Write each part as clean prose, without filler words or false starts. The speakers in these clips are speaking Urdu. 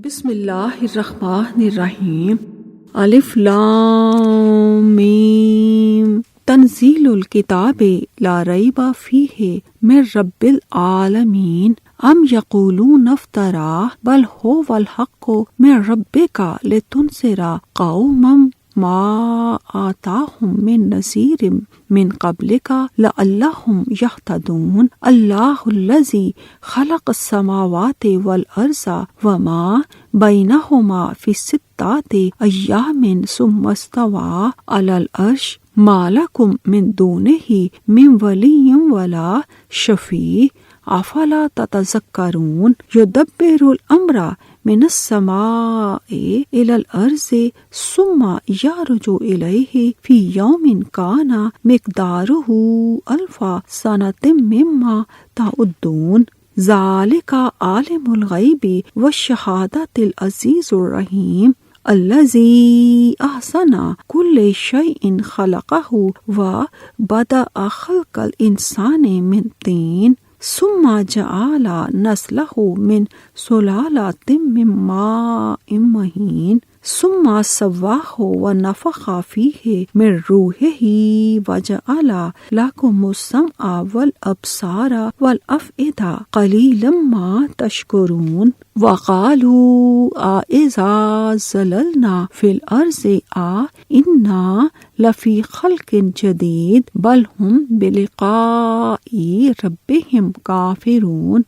بسم اللہ الرحمن الرحیم الف لام میم تنزیل الکتاب لا ریب فیہ من رب العالمین ام یقولون افترا بل هو الحق من ربک لتنذر قوما ما آتاهم من نذیر من قبلک لعلهم یہتدون اللہ الذی خلق السماوات والارض وما بینہما فی ستۃ ایام ثم استوى علی العرش ما لکم من دونہ من ولی ولا شفیع افلا تتذکرون یدبر الامر من السماء الى الارض ثم یعرج الیہ فی یوم کان مقدارہ الف سنۃ مما تعدون ذالک عالم الغیب والشہادۃ العزیز الرحیم الذی احسن کل شیء خلقہ وبدأ خلق الانسان من طین ثم جعل نسلہ من سلالۃ من ماء مہین ثم سواہ ونفخ فیہ من روحہ وجعل لکم السمع والابصار والافئدہ قلیلا ما تشکرون وقالوا اذا زللنا فی الارض انا لفی خلق جدید بل ہم بلقاء ربہم کافرون۔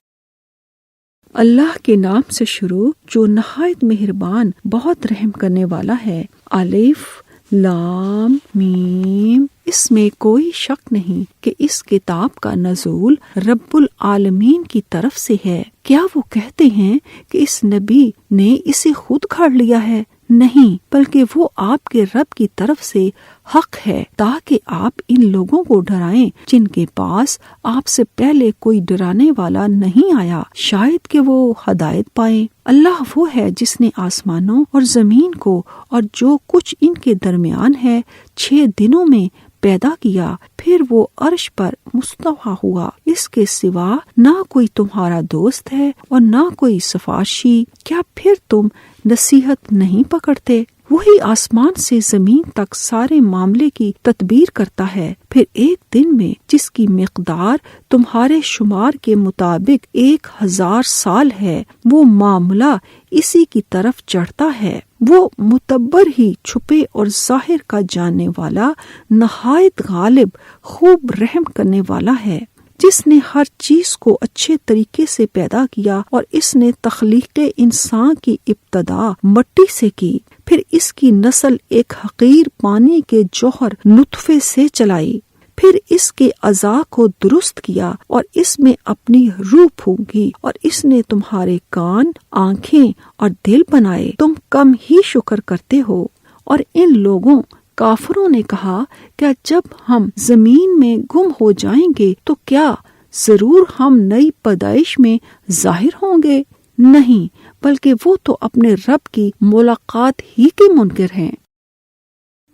اللہ کے نام سے شروع جو نہایت مہربان بہت رحم کرنے والا ہے۔ الف لام میم۔ اس میں کوئی شک نہیں کہ اس کتاب کا نزول رب العالمین کی طرف سے ہے۔ کیا وہ کہتے ہیں کہ اس نبی نے اسے خود گھڑ لیا ہے؟ نہیں، بلکہ وہ آپ کے رب کی طرف سے حق ہے تاکہ آپ ان لوگوں کو ڈرائیں جن کے پاس آپ سے پہلے کوئی ڈرانے والا نہیں آیا، شاید کہ وہ ہدایت پائیں۔ اللہ وہ ہے جس نے آسمانوں اور زمین کو اور جو کچھ ان کے درمیان ہے 6 دنوں میں پیدا کیا، پھر وہ عرش پر مستوی ہوا۔ اس کے سوا نہ کوئی تمہارا دوست ہے اور نہ کوئی سفارشی۔ کیا پھر تم نصیحت نہیں پکڑتے؟ وہی آسمان سے زمین تک سارے معاملے کی تدبیر کرتا ہے، پھر ایک دن میں جس کی مقدار تمہارے شمار کے مطابق 1000 سال ہے، وہ معاملہ اسی کی طرف چڑھتا ہے۔ وہ متبر ہی چھپے اور ظاہر کا جاننے والا، نہایت غالب، خوب رحم کرنے والا ہے، جس نے ہر چیز کو اچھے طریقے سے پیدا کیا، اور اس نے تخلیق انسان کی ابتدا مٹی سے کی، پھر اس کی نسل ایک حقیر پانی کے جوہر نطفے سے چلائی، پھر اس کے اعضاء کو درست کیا اور اس میں اپنی روح پھونکی، اور اس نے تمہارے کان، آنکھیں اور دل بنائے۔ تم کم ہی شکر کرتے ہو۔ اور ان لوگوں کافروں نے کہا، کیا جب ہم زمین میں گم ہو جائیں گے تو کیا ضرور ہم نئی پیدائش میں ظاہر ہوں گے؟ نہیں، بلکہ وہ تو اپنے رب کی ملاقات ہی کے منکر ہیں۔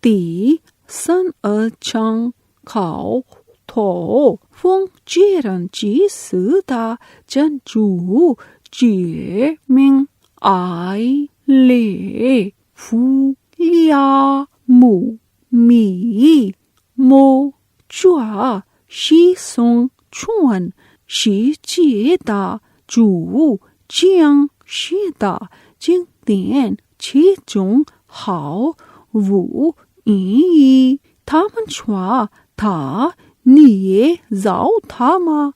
تی سن چنگ کھاؤ تھو فنگ جیرن جی سدا جن جو جی منگ آئی لے فو لیا مو می مو چوا شی سونگ چون شی جی دا جو جینگ شی دا جنگ دین چی جونگ ہاؤ وو ای تھا من چوا تھا نیے زاؤ تھا ما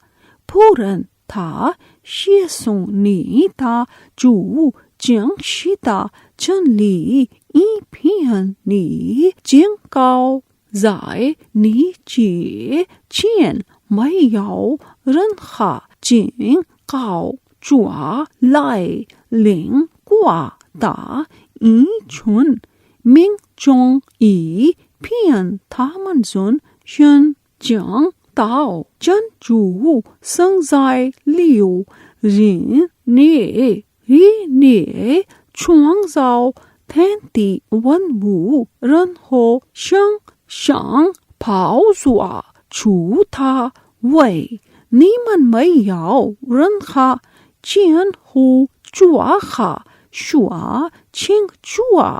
پورن تھا شی سونگ نی تا جو جنگ شی دا جن لی ای پھین نی جنگ کاؤ زائے نی جی چین مئی یاؤ رن خا جنگ کاؤ چوا لائے لنگ کوا دا ای چون منگ چونگ ای پھین تھا من زن شن جنگ تاؤ جن جو سنگ زائے لیو رین نے ری نے چونگ زاؤ تھین تی ون وو رن ہو شنگ شانگ پاؤ زوا چو تھا وئی نیمن مئی یاؤ رن خا چین ہو چوا خا Chua Ching Chua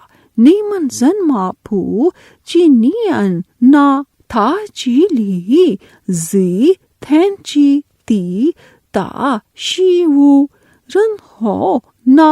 Neman Zanma Pu Chi Nian Na Ta Chi Li Zi Ten Chi Ti Ta Shi Wu Ren Ho Na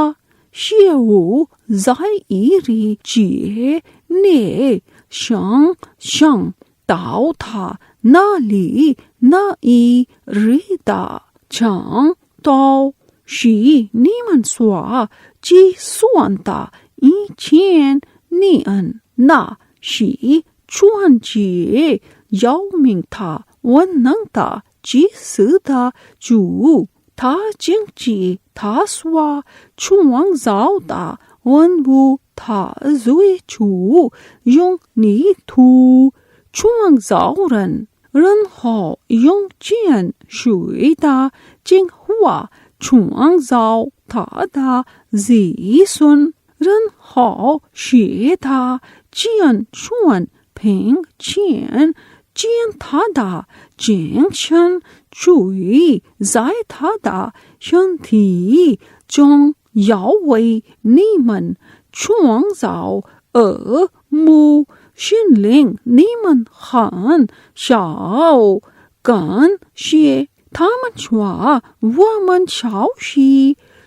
Shi Wu Zai Iri Jie Ne Shang Shang Tao Ta Na Li Na I Ri Da Chang Tao Shi Niman Swa Ji Suan Ta I Qian Nian Na Shi Chuan Jie Yao Ming Ta Wen Nang Ta Ji Si Da Ju Ta Jing Ji Ta Swa Chuang Zao Da Wen Wu Ta Zui Chu Yong Ni Tu Chuang Zao Ren Ren Hao Yong Jian Shui Da Jing Hua Chuang Zao Ta Da Zi Sun Ren Hao Xie Da Jian Chuan Ping Qian Jian Ta Da Jing Chen Chui Zai Ta Da Xian Ti Zhong Yao Wei Niman Chuang Zao Mu Xin Ling Niman Han Xiao Gan Xie他们说我们超市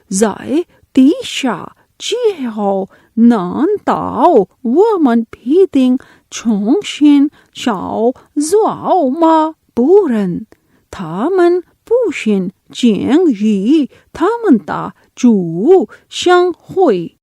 在地下之后难道我们必定重新烧造吗？不然他们不信建议他们的主相会。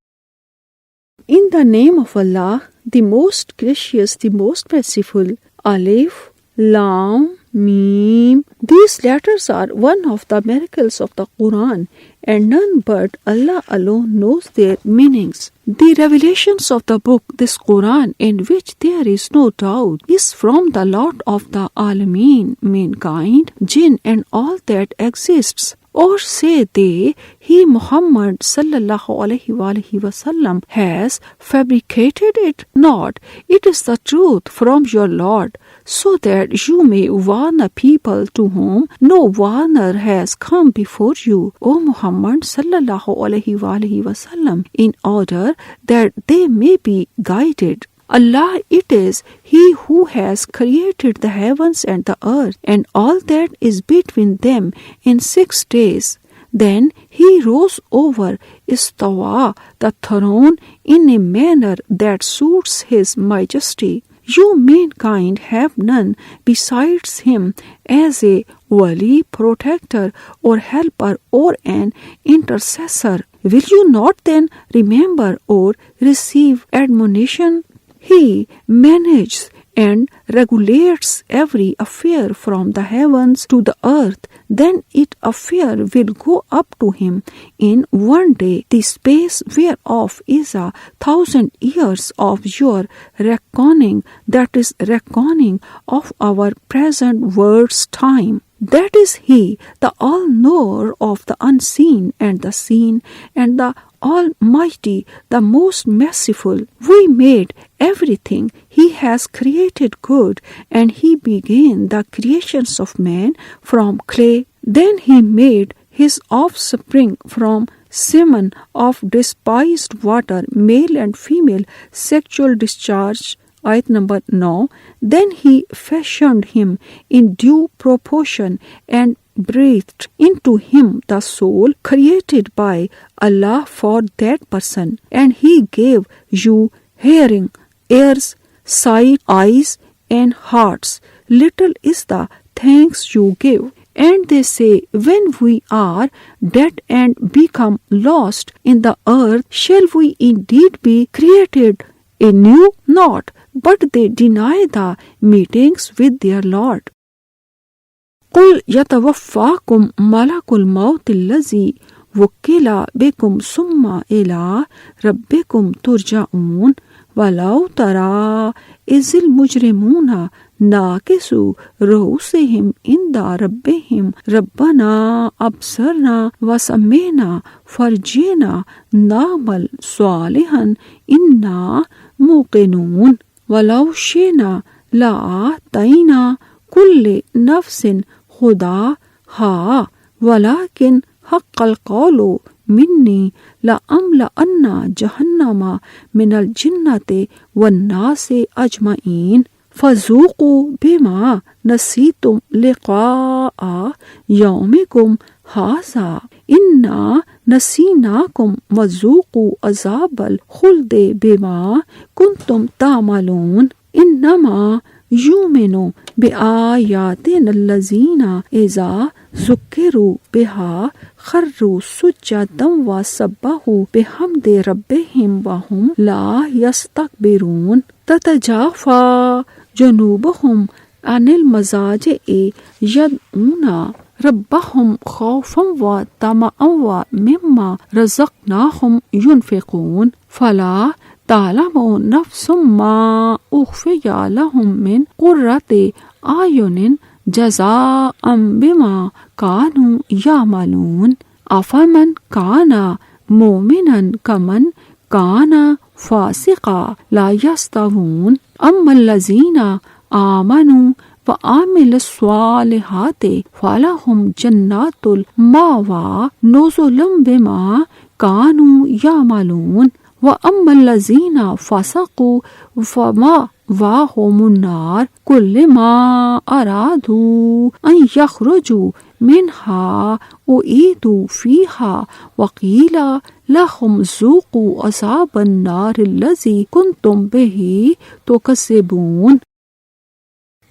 In the name of Allah, the most gracious, the most merciful. Alif, Lam, Mim. These letters are one of the miracles of the Quran, and none but Allah alone knows their meanings. The revelations of the book, this Quran, in which there is no doubt, is from the Lord of the Alameen, mankind, jinn, and all that exists. Or say they, he Muhammad sallallahu alaihi wasallam has fabricated it not. It is the truth from your Lord, so that you may warn the people to whom no warner has come before you, O Muhammad sallallahu alaihi wasallam, in order that they may be guided. Allah it is He who has created the heavens and the earth and all that is between them in 6 days. Then He rose over Istawa, the throne, in a manner that suits His majesty. You mankind have none besides Him as a wali, protector, or helper, or an intercessor. Will you not then remember or receive admonition? He manages and regulates every affair from the heavens to the earth. Then its affair will go up to Him in one day, the space whereof is 1,000 years of your reckoning, that is reckoning of our present world's time. That is He, the all-knower of the unseen and the seen, and the Almighty, the most merciful. We made everything. He has created good, and He began the creations of man from clay. Then He made His offspring from semen of despised water, male and female, sexual discharge. Ayat number 9. Then He fashioned him in due proportion and breathed into him the soul created by Allah for that person. And He gave you hearing, ears, sight, eyes, and hearts. Little is the thanks you give. And they say, when we are dead and become lost in the earth, shall we indeed be created anew? Not. But they deny the meetings with their Lord. قُلْ يَتَوَفَّاكُمْ مَلَكُ الْمَوْتِ الَّذِي وُكِّلَ بِكُمْ ثُمَّ إِلَىٰ رَبِّكُمْ تُرْجَعُونَ وَلَوْ تَرَىٰ إِذِ الْمُجْرِمُونَ نَاكِسُو رُءُوسِهِمْ عِندَ رَبِّهِمْ رَبَّنَا أَبْصَرْنَا وَسَمِعْنَا فَارْجِعْنَا نَعْمَلْ صَالِحًا إِنَّا مُوقِنُونَ وَلَوْ شِئْنَا لَآتَيْنَا كُلَّ نَفْسٍ هُدَاهَا وَلَكِنْ حَقَّ الْقَوْلُ منی لأملأن جہنم من الجنۃ والناس اجمعین فذوقوا بما نسیتم لقاء یومکم ھذا انا نسیناکم وذوقوا عذاب الخلد بما کنتم تعملون انما یؤمن بآیاتنا الذین اذا ذکروا بها خروا سجدا وسبحوا بحمد ربهم وهم لا یستکبرون تتجافى جنوبهم عن المضاجع يدعون ربهم خوفا وطمعا ومما رزقناهم ينفقون فلا تعلم نفس ما أخفي لهم من قرة أعين جزاء بما كانوا يعملون أفمن كان مؤمنا كمن كان فاسقا لا يستوون أما الذين آمنوا وعملوا الصالحات فلهم جنات المأوى نزلا بما كانوا يعملون وأما الذين فسقوا فمأواهم النار كلما أرادوا أن يخرجوا منها أعيدوا فيها وقيل لهم ذوقوا عذاب النار الذي كنتم به تكذبون۔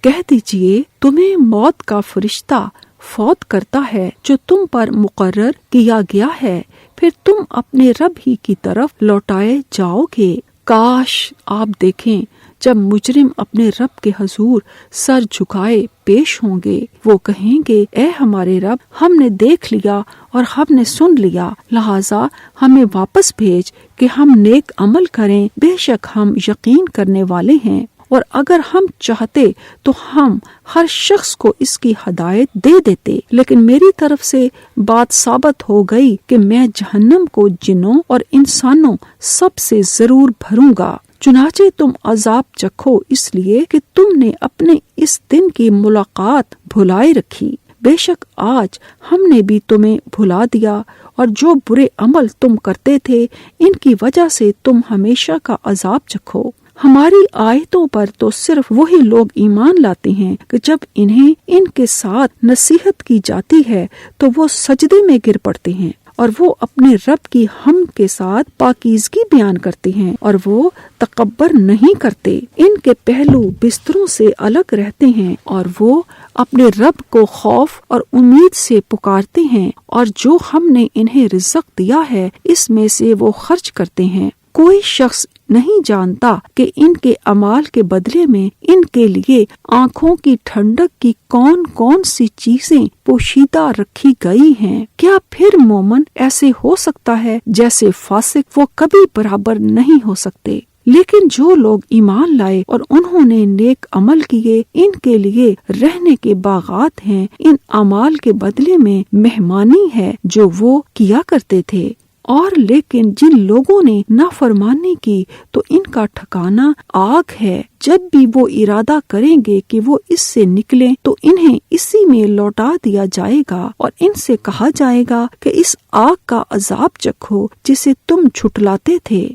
کہہ دیجئے تمہیں موت کا فرشتہ فوت کرتا ہے جو تم پر مقرر کیا گیا ہے، پھر تم اپنے رب ہی کی طرف لوٹائے جاؤ گے۔ کاش آپ دیکھیں جب مجرم اپنے رب کے حضور سر جھکائے پیش ہوں گے، وہ کہیں گے اے ہمارے رب، ہم نے دیکھ لیا اور ہم نے سن لیا، لہٰذا ہمیں واپس بھیج کہ ہم نیک عمل کریں، بے شک ہم یقین کرنے والے ہیں۔ اور اگر ہم چاہتے تو ہم ہر شخص کو اس کی ہدایت دے دیتے، لیکن میری طرف سے بات ثابت ہو گئی کہ میں جہنم کو جنوں اور انسانوں سب سے ضرور بھروں گا۔ چنانچہ تم عذاب چکھو اس لیے کہ تم نے اپنے اس دن کی ملاقات بھلائے رکھی۔ بے شک آج ہم نے بھی تمہیں بھلا دیا، اور جو برے عمل تم کرتے تھے ان کی وجہ سے تم ہمیشہ کا عذاب چکھو۔ ہماری آیتوں پر تو صرف وہی لوگ ایمان لاتے ہیں کہ جب انہیں ان کے ساتھ نصیحت کی جاتی ہے تو وہ سجدے میں گر پڑتے ہیں، اور وہ اپنے رب کی حمد کے ساتھ پاکیزگی بیان کرتے ہیں، اور وہ تکبر نہیں کرتے۔ ان کے پہلو بستروں سے الگ رہتے ہیں، اور وہ اپنے رب کو خوف اور امید سے پکارتے ہیں، اور جو ہم نے انہیں رزق دیا ہے اس میں سے وہ خرچ کرتے ہیں۔ کوئی شخص نہیں جانتا کہ ان کے اعمال کے بدلے میں ان کے لیے آنکھوں کی ٹھنڈک کی کون کون سی چیزیں پوشیدہ رکھی گئی ہیں۔ کیا پھر مومن ایسے ہو سکتا ہے جیسے فاسق؟ وہ کبھی برابر نہیں ہو سکتے۔ لیکن جو لوگ ایمان لائے اور انہوں نے نیک عمل کیے، ان کے لیے رہنے کے باغات ہیں، ان اعمال کے بدلے میں مہمانی ہے جو وہ کیا کرتے تھے۔ اور لیکن جن لوگوں نے نافرمانی کی تو ان کا ٹھکانہ آگ ہے، جب بھی وہ ارادہ کریں گے کہ وہ اس سے نکلیں تو انہیں اسی میں لوٹا دیا جائے گا، اور ان سے کہا جائے گا کہ اس آگ کا عذاب چکھو جسے تم جھٹلاتے تھے۔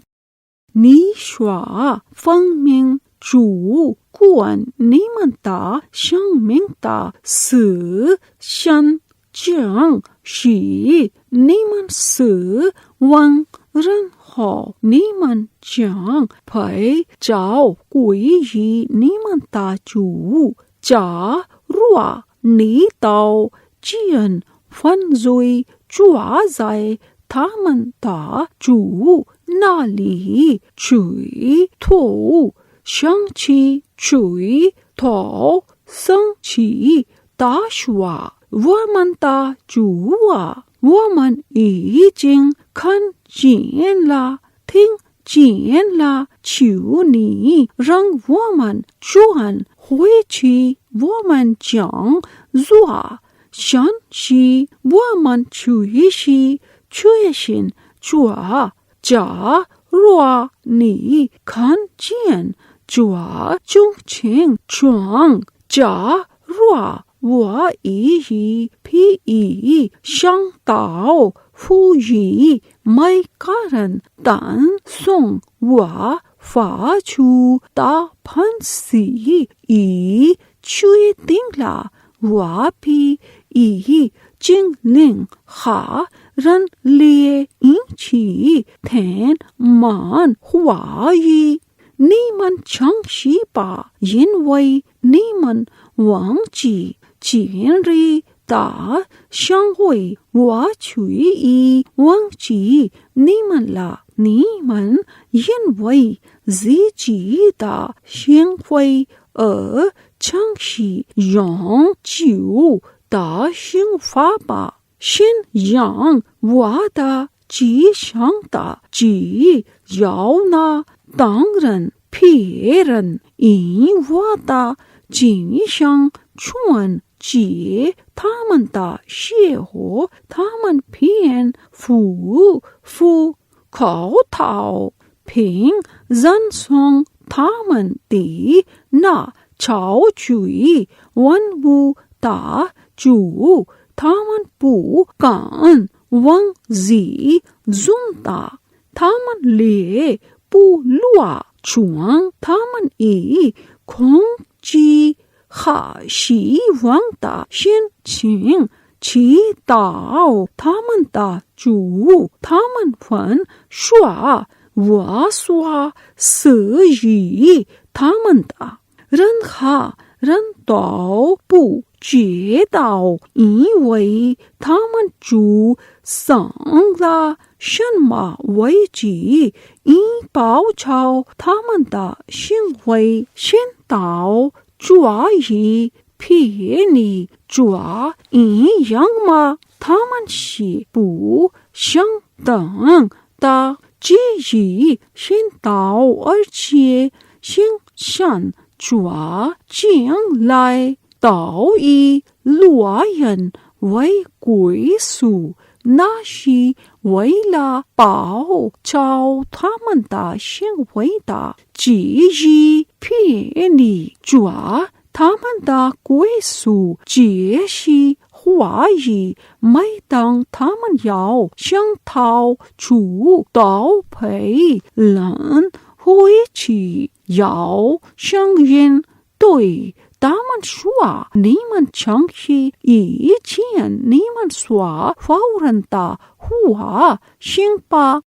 نی شوا فنگ منگ چو کون نیمن تا شنگ منگ تا س شن جنگ شی نیمن س ونگ رن ہو نیمن جنگ پھئی چاو کوئی یی نیمن تا چو چا روا نی تاو چین فن زوئی چوا زائے تھامن تا چو نالی چوئی تھو شنگ چی چوئی تھو سنگ چی تاشوا ومن تا چوا ومن ای جنگ کھن جین لا تھنگ جین لا چیو نی رنگ ومن چوہن ہوئی چی ومن جنگ زوا شن شی ومن چوئی شی چویشن چوا جا روا نی کھن جین چوا چونگ چھنگ چوانگ جا روا وا ای ہی پھی ای شنگ تاؤ 夫以麦卡人但送我发出大喷息以确定了我比以精灵哈人列引起天满怀疑。你们诚实吧，因为你们忘记今日的相会，我却已忘记你们了。你们因为自己的行为而诚实永久的刑罚吧。信仰我的吉祥的只要那当然别人因我的吉祥传解他们的邪恶，他们便夫口头凭人送他们的那超取万物的主，他们不敢忘记尊大，他们也不乱传他们以恐惧和希望的心情祈祷他们的主，他们vẫn说我所赐予他们的，任何人都不知道，因为他们主上了什么危机，以报仇他们的行为，先到抓一骗你抓一样吗？他们是不相等的，只是先到而且先想抓进来，到以落人为归宿，那是为了报仇他们的行为的，只是骗你抓他们的归宿，这是怀疑。每当他们要想逃出都被人回去，要声音对他们说，你们诚实以前你们所否认的话，行吧。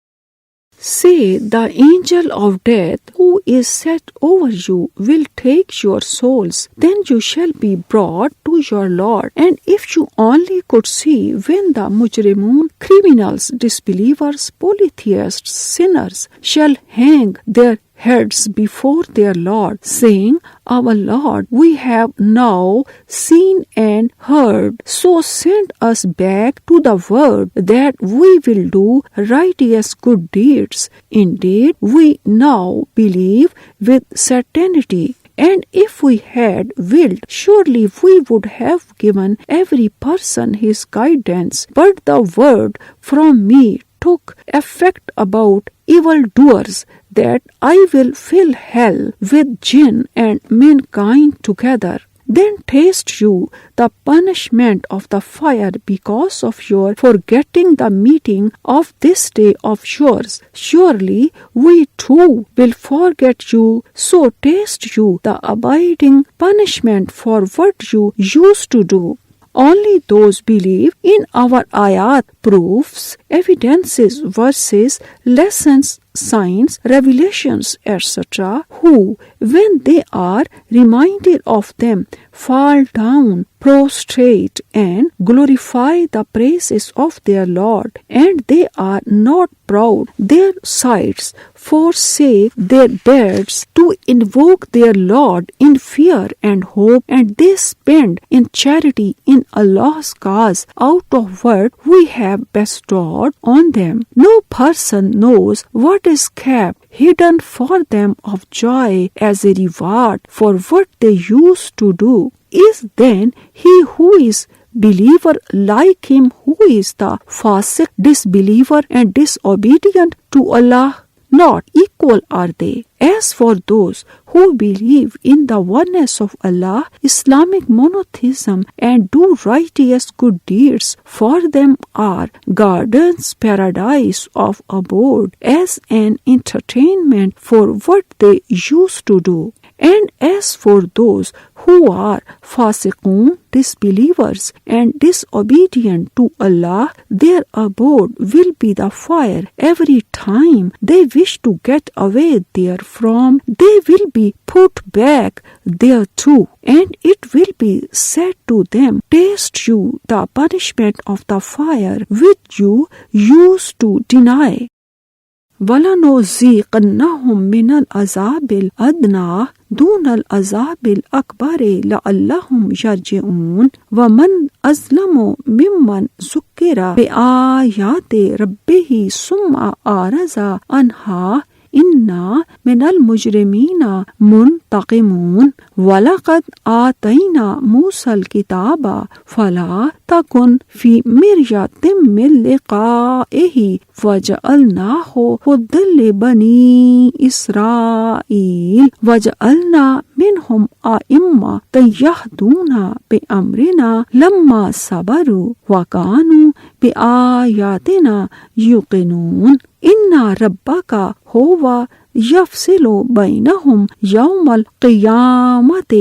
Say, the angel of death, who is set over you, will take your souls. Then you shall be brought to your Lord. And if you only could see when the mujrimun, criminals, disbelievers, polytheists, sinners, shall hang their heads before their Lord, saying, Our Lord, we have now seen and heard, so send us back to the world that we will do righteous good deeds. Indeed, we now believe with certainty. And if we had willed, surely we would have given every person his guidance. But the word from me took effect about evildoers, that I will fill hell with jinn and mankind together. Then taste you the punishment of the fire because of your forgetting the meeting of this day of yours. Surely we too will forget you, so taste you the abiding punishment for what you used to do. Only those believe in our ayat, proofs, evidences, verses, lessons, signs, revelations, etc., who, when they are reminded of them, fall down prostrate and glorify the praises of their Lord, and they are not proud. Their sides forsake their beds to invoke their Lord in fear and hope, and they spend in charity in Allah's cause out of what we have bestowed on them. No person knows what is kept hidden for them of joy as a reward for what they used to do. Is then he who is believer like him who is the fasiq, disbeliever and disobedient to Allah? Not equal are they. As for those who believe in the oneness of Allah, Islamic monotheism, and do righteous good deeds, for them are gardens, paradise of abode, as an entertainment for what they used to do. And as for those who are fasiqun, disbelievers and disobedient to Allah, their abode will be the fire. Every time they wish to get away therefrom, they will be put back thereto, and it will be said to them, taste you the punishment of the fire which you used to deny. وَلَنُذِيقَنَّهُم مِّنَ الْعَذَابِ الْأَدْنَىٰ دُونَ الْعَذَابِ الْأَكْبَرِ لَعَلَّهُمْ يَرْجِعُونَ وَمَنْ أَظْلَمُ مِمَّنْ ذُكِّرَ بِآيَاتِ رَبِّهِ ثُمَّ أَعْرَضَ عَنْهَا إِنَّا مِنَ الْمُجْرِمِينَ مُنْتَقِمُونَ وَلَقَدْ آتَيْنَا مُوسَى الْكِتَابَ فَلَا تَكُنْ فِي مِرْيَةٍ مِّن لِقَائِهِ وَجَعَلْنَاهُ هُدًى لِبَنِي إِسْرَائِيلَ وَجَعَلْنَا مِنْهُمْ أَئِمَّةً يَهْدُونَ بِأَمْرِنَا لَمَّا صَبَرُوا وَكَانُوا بِآيَاتِنَا يُوقِنُونَ إِنَّ رَبَّكَ هُوَ يفصل بینہم یوم القیامت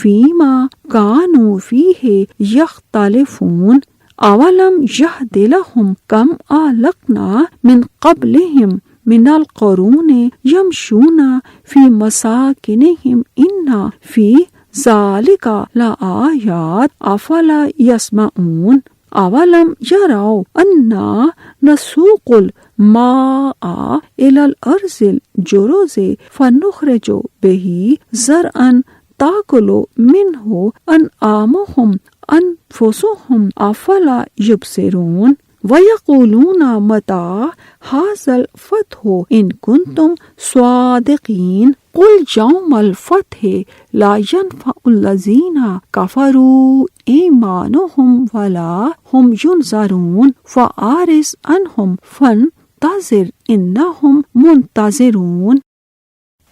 فیما کانوا فیہ یختلفون اولم یہد لہم کم اہلکنا من قبلہم من القرون یمشون فی مساکنہم ان فی ذالک لآیات افلا یسمعون اولم یروا انا نسوق الماء الى الارض الجرز فنخرج به زرعا تاکل منه انعامهم انفسهم افلا یبصرون وَيَقُولُونَ مَتَىٰ هَٰذَا الْفَتْحُ إِن كُنتُمْ صَادِقِينَ قُلْ يَوْمَ الْفَتْحِ لَا يَنفَعُ الَّذِينَ كَفَرُوا إِيمَانُهُمْ وَلَا هُمْ يُنذَرُونَ فَأَعْرِضْ عَنْهُمْ فَانتَظِرْ إِنَّهُمْ مُنتَظِرُونَ۔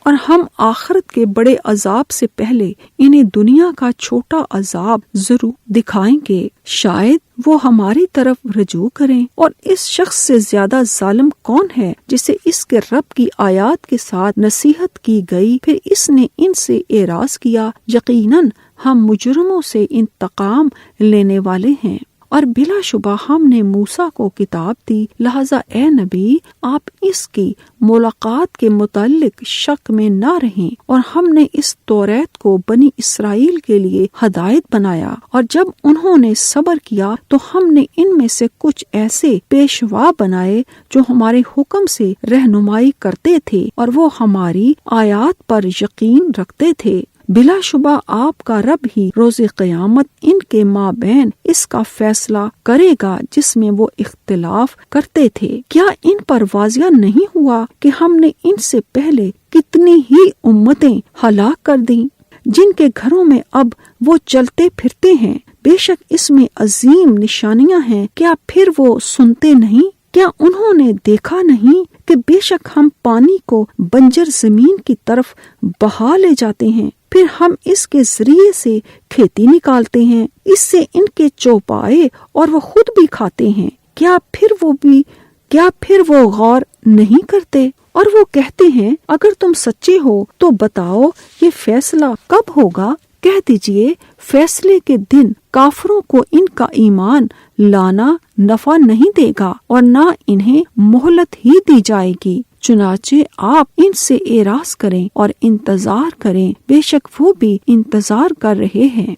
اور ہم آخرت کے بڑے عذاب سے پہلے انہیں دنیا کا چھوٹا عذاب ضرور دکھائیں گے، شاید وہ ہماری طرف رجوع کریں۔ اور اس شخص سے زیادہ ظالم کون ہے جسے اس کے رب کی آیات کے ساتھ نصیحت کی گئی پھر اس نے ان سے اعراض کیا۔ یقیناً ہم مجرموں سے انتقام لینے والے ہیں۔ اور بلا شبہ ہم نے موسیٰ کو کتاب دی، لہذا اے نبی آپ اس کی ملاقات کے متعلق شک میں نہ رہیں۔ اور ہم نے اس توریت کو بنی اسرائیل کے لیے ہدایت بنایا، اور جب انہوں نے صبر کیا تو ہم نے ان میں سے کچھ ایسے پیشوا بنائے جو ہمارے حکم سے رہنمائی کرتے تھے اور وہ ہماری آیات پر یقین رکھتے تھے۔ بلا شبہ آپ کا رب ہی روز قیامت ان کے مابین اس کا فیصلہ کرے گا جس میں وہ اختلاف کرتے تھے۔ کیا ان پر واضح نہیں ہوا کہ ہم نے ان سے پہلے کتنی ہی امتیں ہلاک کر دیں جن کے گھروں میں اب وہ چلتے پھرتے ہیں؟ بے شک اس میں عظیم نشانیاں ہیں، کیا پھر وہ سنتے نہیں؟ کیا انہوں نے دیکھا نہیں کہ بے شک ہم پانی کو بنجر زمین کی طرف بہا لے جاتے ہیں، پھر ہم اس کے ذریعے سے کھیتی نکالتے ہیں، اس سے ان کے چوپائے اور وہ خود بھی کھاتے ہیں، کیا پھر وہ غور نہیں کرتے؟ اور وہ کہتے ہیں اگر تم سچے ہو تو بتاؤ یہ فیصلہ کب ہوگا؟ کہہ دیجئے فیصلے کے دن کافروں کو ان کا ایمان لانا نفع نہیں دے گا اور نہ انہیں مہلت ہی دی جائے گی۔ چنانچہ آپ ان سے اعراض کریں اور انتظار کریں، بے شک وہ بھی انتظار کر رہے ہیں۔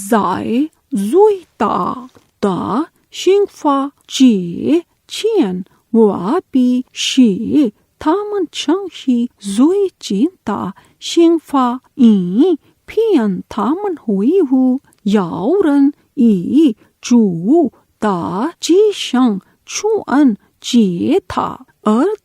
زائے زوئی تا تا شنگ فا چی چین وا پی شی تھامن چھنگ شی زوئی چین تا شنگ فا این پھین تھامن ہوئی ہو یاورن ای چو تا چی شنگ چھو ان چیے تھا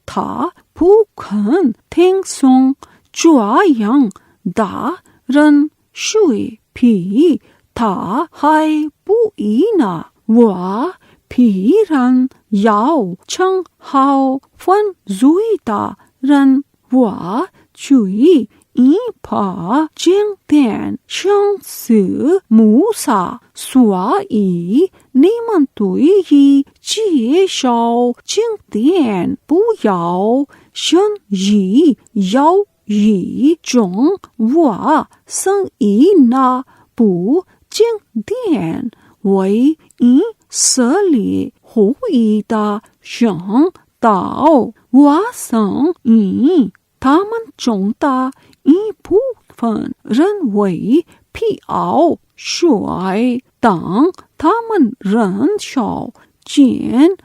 تھا پھو کھن تھینگ سونگ چوا ینگ دا رن شوئے پھی تھا ہائے پو اینا وا 皮人要称好分瑞的人，我去一把经典生死谋杀，所以你们对于介绍经典不要深疑，要以种我生意那部经典为以色列后裔的人道，我生以他们中的一部分人为辟奥水，当他们人少见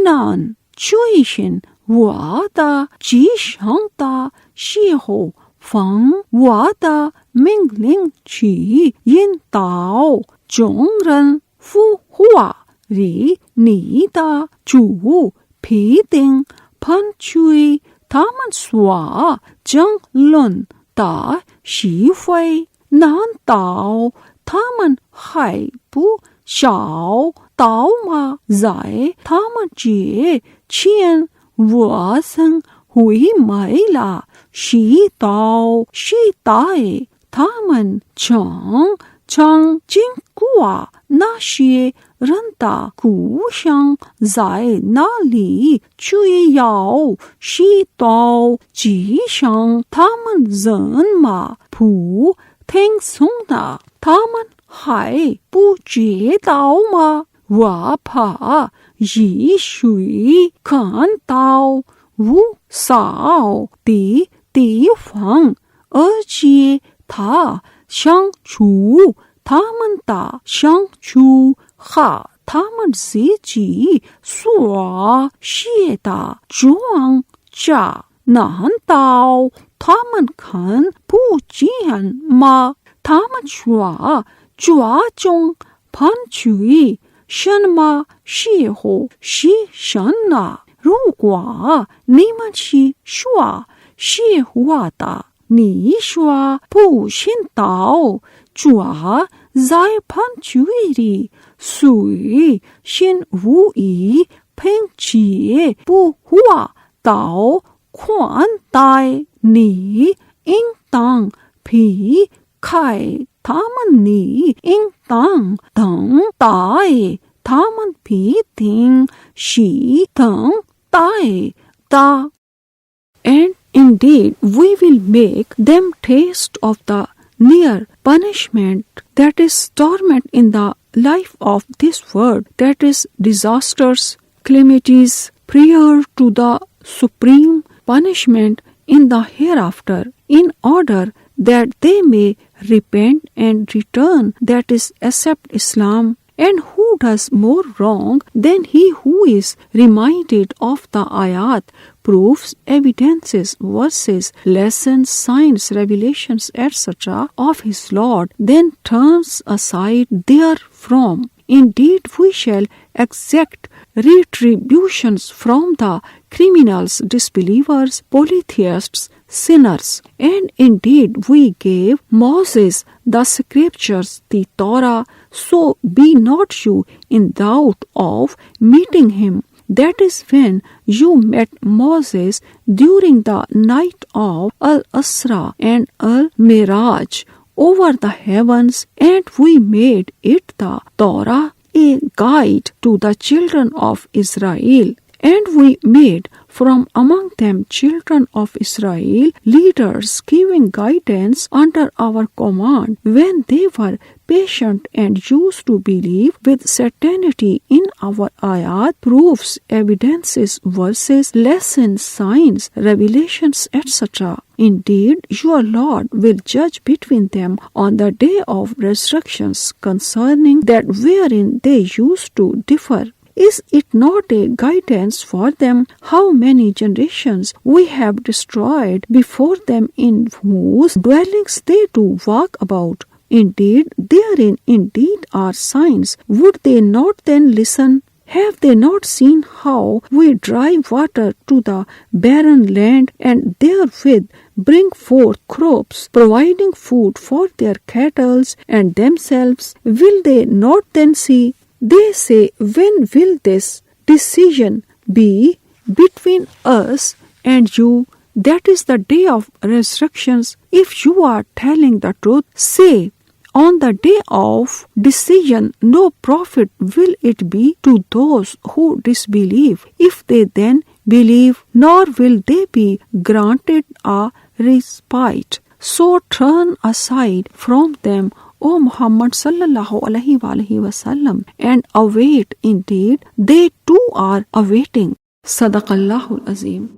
难追寻我的吉祥的时候，奉我的命令去引导众人复活，你的主必定判决他们所争论的是非。难道他们还不晓得吗？在他们之前，我曾毁灭了许多时代，他们曾经过那些人的故乡，在那里却有许多迹象，他们人马不听从的，他们还不知道吗？我怕雨水看到无少的地方，而且他想出他们的相处和他们自己所写的庄稼，难道他们看不见吗？他们说抓中判决什么时候是什么？如果你们是说实话的，你说不信道，抓在判决里，虽信无疑，并且不话到宽待你，应当避开他们，你应当等待他们必定是等待的。And indeed, we will make them taste of the near punishment, that is torment in the life of this world, that is disasters, calamities, prior to the supreme punishment in the hereafter, in order that they may repent and return, that is accept Islam. And who does more wrong than he who is reminded of the ayat, proofs, evidences, verses, lessons, signs, revelations, etc. of his Lord, then turns aside therefrom? Indeed, we shall exact retributions from the criminals, disbelievers, polytheists, sinners. And indeed, we gave Moses the scriptures, the Torah, so be not you in doubt of meeting him. That is when you met Moses during the night of Al-Asra and Al-Miraj over the heavens, and we made it the Torah, a guide to the children of Israel. And we made from among them children of Israel leaders, giving guidance under our command, when they were patient and used to believe with certainty in our ayat, proofs, evidences, verses, lessons, signs, revelations, etc. Indeed, your Lord will judge between them on the day of resurrection concerning that wherein they used to differ. Is it not a guidance for them how many generations we have destroyed before them, in whose dwellings they do walk about? Indeed, therein indeed are signs. Would they not then listen? Have they not seen how we drive water to the barren land and therewith bring forth crops, providing food for their cattle and themselves? Will they not then see? They say, when will this decision be between us and you? That is the day of resurrection. If you are telling the truth, say, on the day of decision, no profit will it be to those who disbelieve, if they then believe, nor will they be granted a respite. So turn aside from them, O Muhammad sallallahu alaihi wasallam, and await. Indeed, they too are awaiting. Sadaqallahul Azim.